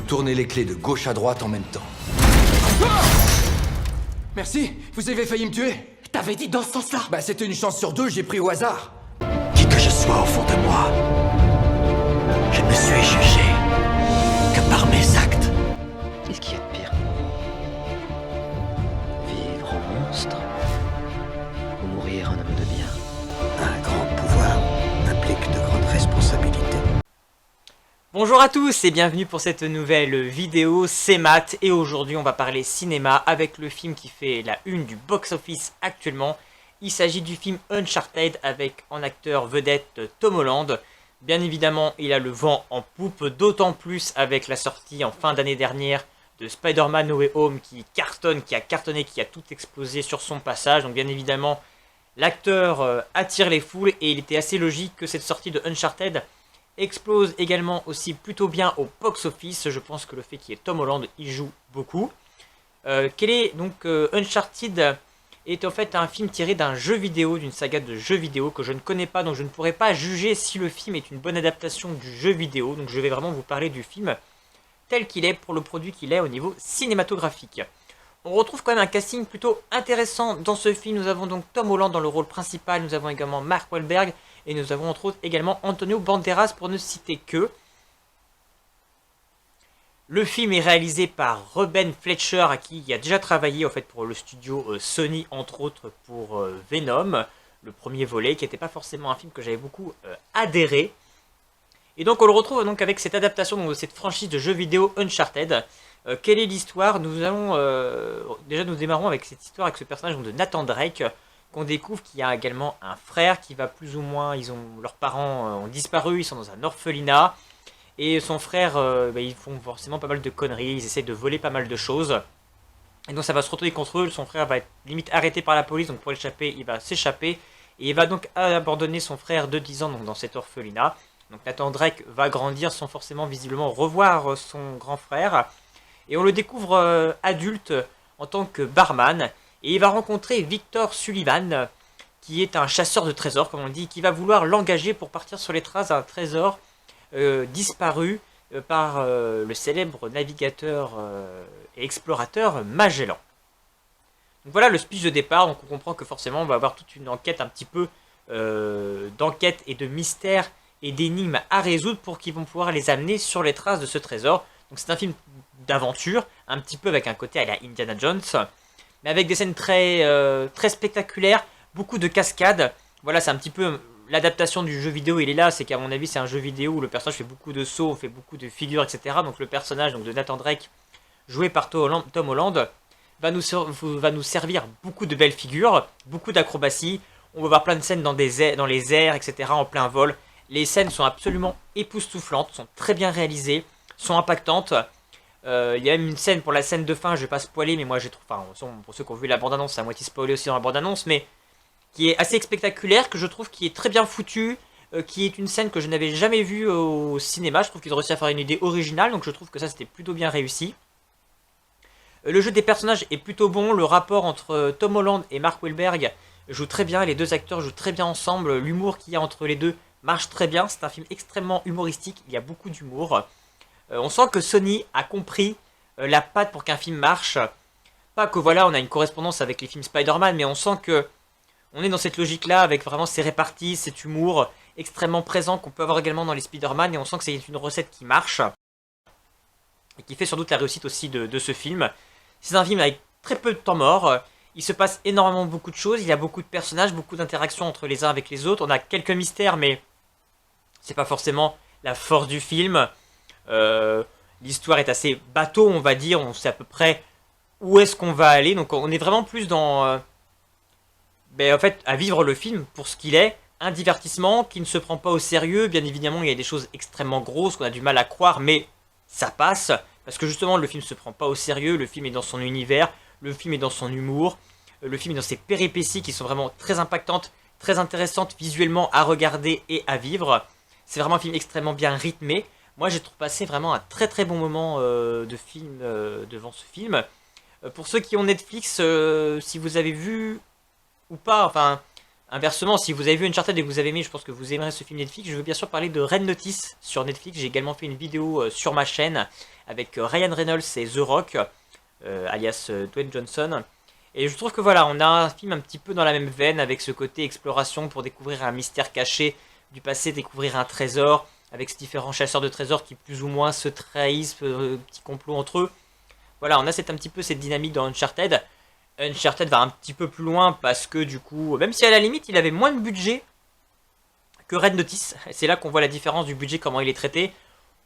tourner les clés de gauche à droite en même temps. Merci, vous avez failli me tuer. T'avais dit dans ce sens-là. Bah c'était une chance sur deux, j'ai pris au hasard. Qui que je sois au fond de moi, je ne suis jugé que par mes actes. Qu'est-ce qu'il y a de pire? Vivre en monstre ou mourir un homme de bien? Un grand pouvoir implique de grandes responsabilités. Bonjour à tous et bienvenue pour cette nouvelle vidéo, c'est Matt et aujourd'hui on va parler cinéma avec le film qui fait la une du box-office actuellement. Il s'agit du film Uncharted avec en acteur vedette Tom Holland. Bien évidemment il a le vent en poupe, d'autant plus avec la sortie en fin d'année dernière de Spider-Man No Way Home qui cartonne, qui a cartonné, qui a tout explosé sur son passage. Donc bien évidemment l'acteur attire les foules et il était assez logique que cette sortie de Uncharted explose également aussi plutôt bien au box-office. Je pense que le fait qu'il y ait Tom Holland y joue beaucoup. Quel est donc Uncharted est en fait un film tiré d'un jeu vidéo, d'une saga de jeux vidéo que je ne connais pas, donc je ne pourrais pas juger si le film est une bonne adaptation du jeu vidéo. Donc je vais vraiment vous parler du film tel qu'il est pour le produit qu'il est au niveau cinématographique. On retrouve quand même un casting plutôt intéressant dans ce film. Nous avons donc Tom Holland dans le rôle principal, nous avons également Mark Wahlberg et nous avons entre autres également Antonio Banderas pour ne citer que. Le film est réalisé par Ruben Fletcher qui a déjà travaillé en fait pour le studio Sony entre autres pour Venom, le premier volet qui n'était pas forcément un film que j'avais beaucoup adhéré. Et donc on le retrouve donc avec cette adaptation donc, de cette franchise de jeux vidéo Uncharted. Quelle est l'histoire? Nous allons déjà nous démarrons avec cette histoire avec ce personnage donc, de Nathan Drake qu'on découvre qui a également un frère qui va plus ou moins, leurs parents ont disparu, ils sont dans un orphelinat et son frère ils font forcément pas mal de conneries, ils essaient de voler pas mal de choses et donc ça va se retourner contre eux. Son frère va être limite arrêté par la police, donc pour échapper il va s'échapper et il va donc abandonner son frère de 10 ans donc, dans cet orphelinat. Donc Nathan Drake va grandir sans forcément visiblement revoir son grand frère. Et on le découvre adulte en tant que barman. Et il va rencontrer Victor Sullivan, qui est un chasseur de trésors, comme on dit, qui va vouloir l'engager pour partir sur les traces d'un trésor disparu par le célèbre navigateur et explorateur Magellan. Donc voilà le speech de départ. Donc on comprend que forcément on va avoir toute une enquête un petit peu d'enquête et de mystère et d'énigmes à résoudre pour qu'ils vont pouvoir les amener sur les traces de ce trésor. Donc c'est un film d'aventure, un petit peu avec un côté à la Indiana Jones, mais avec des scènes très spectaculaires, beaucoup de cascades. Voilà, c'est un petit peu l'adaptation du jeu vidéo, il est là, c'est qu'à mon avis c'est un jeu vidéo où le personnage fait beaucoup de sauts, fait beaucoup de figures, etc. Donc le personnage donc, de Nathan Drake, joué par Tom Holland, va nous servir beaucoup de belles figures, beaucoup d'acrobatie. On va voir plein de scènes dans les airs, etc., en plein vol. Les scènes sont absolument époustouflantes, sont très bien réalisées, sont impactantes. Il y a même une scène pour la scène de fin, je vais pas spoiler, mais moi j'ai trouvé, enfin pour ceux qui ont vu la bande-annonce, c'est à moitié spoilé aussi dans la bande-annonce, mais qui est assez spectaculaire, que je trouve qui est très bien foutu, qui est une scène que je n'avais jamais vue au cinéma. Je trouve qu'ils ont réussi à faire une idée originale, donc je trouve que ça c'était plutôt bien réussi. Le jeu des personnages est plutôt bon, le rapport entre Tom Holland et Mark Wahlberg joue très bien, les deux acteurs jouent très bien ensemble, l'humour qu'il y a entre les deux marche très bien, c'est un film extrêmement humoristique, il y a beaucoup d'humour. On sent que Sony a compris la patte pour qu'un film marche. Pas que voilà, on a une correspondance avec les films Spider-Man, mais on sent que on est dans cette logique-là avec vraiment ces réparties, cet humour extrêmement présent qu'on peut avoir également dans les Spider-Man, et on sent que c'est une recette qui marche et qui fait sans doute la réussite aussi de ce film. C'est un film avec très peu de temps mort. Il se passe énormément beaucoup de choses, il y a beaucoup de personnages, beaucoup d'interactions entre les uns avec les autres. On a quelques mystères, mais c'est pas forcément la force du film. L'histoire est assez bateau, on va dire, on sait à peu près où est-ce qu'on va aller, donc on est vraiment plus dans en fait à vivre le film pour ce qu'il est, un divertissement qui ne se prend pas au sérieux. Bien évidemment il y a des choses extrêmement grosses qu'on a du mal à croire, mais ça passe parce que justement le film se prend pas au sérieux, le film est dans son univers, le film est dans son humour, le film est dans ses péripéties qui sont vraiment très impactantes, très intéressantes visuellement à regarder et à vivre. C'est vraiment un film extrêmement bien rythmé. Moi j'ai passé vraiment un très très bon moment de film devant ce film. Pour ceux qui ont Netflix, si vous avez vu ou pas, enfin inversement, si vous avez vu Uncharted et que vous avez aimé, je pense que vous aimerez ce film Netflix. Je veux bien sûr parler de Red Notice sur Netflix. J'ai également fait une vidéo sur ma chaîne avec Ryan Reynolds et The Rock, alias Dwayne Johnson. Et je trouve que voilà, on a un film un petit peu dans la même veine, avec ce côté exploration pour découvrir un mystère caché du passé, découvrir un trésor, avec ces différents chasseurs de trésors qui plus ou moins se trahissent, petit complot entre eux. Voilà, on a un petit peu cette dynamique dans Uncharted. Uncharted va un petit peu plus loin parce que du coup, même si à la limite il avait moins de budget que Red Notice, c'est là qu'on voit la différence du budget, comment il est traité.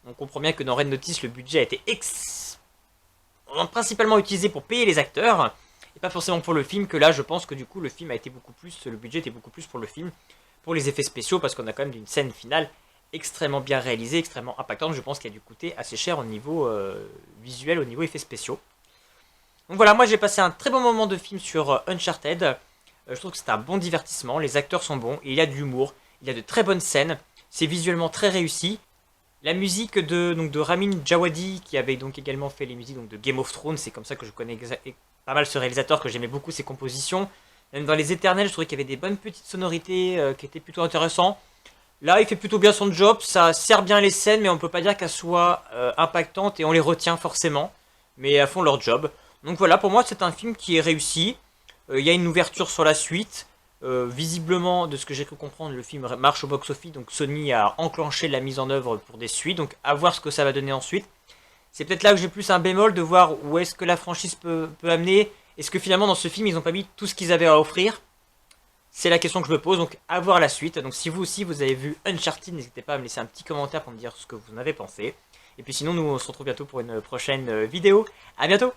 On comprend bien que dans Red Notice, le budget a été principalement utilisé pour payer les acteurs, et pas forcément pour le film, que là je pense que du coup le film a été beaucoup plus, le budget était beaucoup plus pour le film, pour les effets spéciaux, parce qu'on a quand même une scène finale extrêmement bien réalisée, extrêmement impactante, je pense qu'elle a dû coûter assez cher au niveau visuel, au niveau effets spéciaux. Donc voilà, moi j'ai passé un très bon moment de film sur Uncharted. Je trouve que c'est un bon divertissement, les acteurs sont bons, il y a de l'humour, il y a de très bonnes scènes, c'est visuellement très réussi. La musique de Ramin Djawadi, qui avait donc également fait les musiques donc, de Game of Thrones, c'est comme ça que je connais pas mal ce réalisateur, que j'aimais beaucoup ses compositions. Même dans Les Éternels, je trouvais qu'il y avait des bonnes petites sonorités qui étaient plutôt intéressantes. Là, il fait plutôt bien son job, ça sert bien les scènes, mais on ne peut pas dire qu'elles soient impactantes et on les retient forcément, mais elles font leur job. Donc voilà, pour moi c'est un film qui est réussi, il y a une ouverture sur la suite, visiblement de ce que j'ai cru comprendre le film marche au box-office, donc Sony a enclenché la mise en œuvre pour des suites, donc à voir ce que ça va donner ensuite. C'est peut-être là que j'ai plus un bémol de voir où est-ce que la franchise peut amener, est-ce que finalement dans ce film ils n'ont pas mis tout ce qu'ils avaient à offrir. C'est la question que je me pose, donc à voir la suite. Donc si vous aussi vous avez vu Uncharted, n'hésitez pas à me laisser un petit commentaire pour me dire ce que vous en avez pensé. Et puis sinon nous on se retrouve bientôt pour une prochaine vidéo. A bientôt.